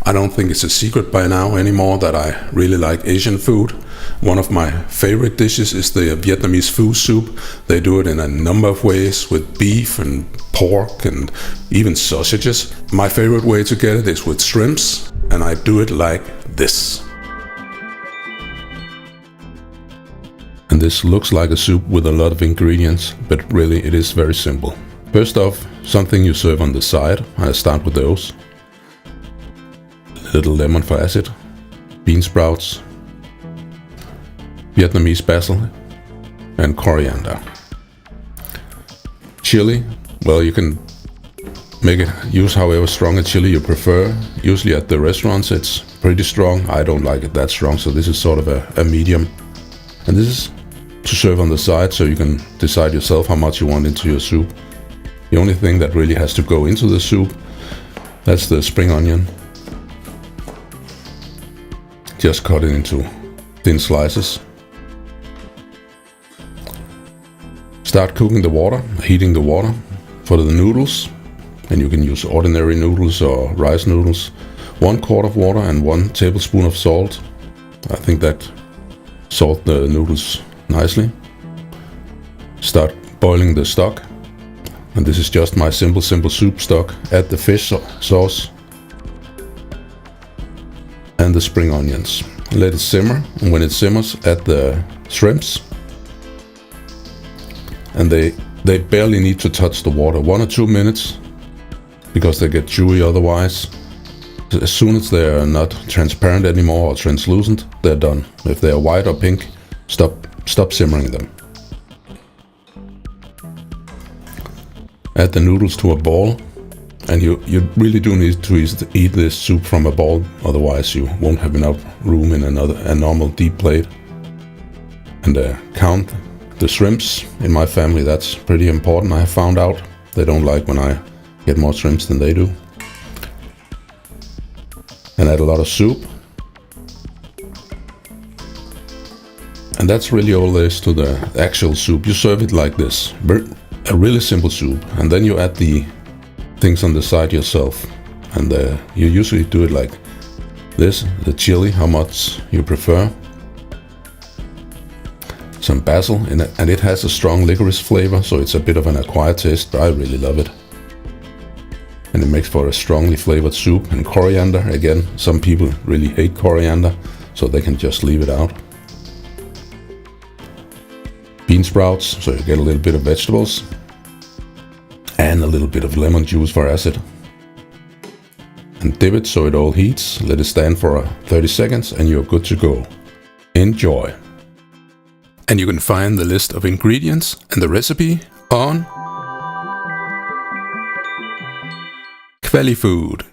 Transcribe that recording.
I don't think it's a secret by now anymore that I really like Asian food. One of my favorite dishes is the Vietnamese pho soup. They do it in a number of ways with beef and pork and even sausages. My favorite way to get it is with shrimps, and I do it like this. And this looks like a soup with a lot of ingredients, but really it is very simple. First off, something you serve on the side. I start with those. Little lemon for acid, bean sprouts, Vietnamese basil, and coriander. Chili, well, you can use however strong a chili you prefer. Usually at the restaurants it's pretty strong. I don't like it that strong, so this is sort of a medium. And this is to serve on the side, so you can decide yourself how much you want into your soup. The only thing that really has to go into the soup, that's the spring onion. Just cut it into thin slices. Start cooking the water, heating the water for the noodles. And you can use ordinary noodles or rice noodles. 1 quart of water and 1 tablespoon of salt. I think that salt the noodles nicely. Start boiling the stock. And this is just my simple soup stock. Add the fish sauce and the spring onions. Let it simmer, and when it simmers, add the shrimps. And they barely need to touch the water, 1 or 2 minutes, because they get chewy otherwise. As soon as they are not transparent anymore or translucent, they're done. If they are white or pink, stop simmering them. Add the noodles to a ball. And you really do need to eat this soup from a ball, otherwise you won't have enough room in a normal deep plate. And count the shrimps. In my family that's pretty important, I have found out. They don't like when I get more shrimps than they do. And add a lot of soup. And that's really all there is to the actual soup. You serve it like this, a really simple soup, and then you add the things on the side yourself, and you usually do it like this. The chili, how much you prefer, some basil, and it has a strong licorice flavor, so it's a bit of an acquired taste, but I really love it. And it makes for a strongly flavored soup. And coriander, again, some people really hate coriander, so they can just leave it out. Bean sprouts, so you get a little bit of vegetables. And a little bit of lemon juice for acid. And dip it so it all heats. Let it stand for 30 seconds and you're good to go. Enjoy! And you can find the list of ingredients and the recipe on kvalifood.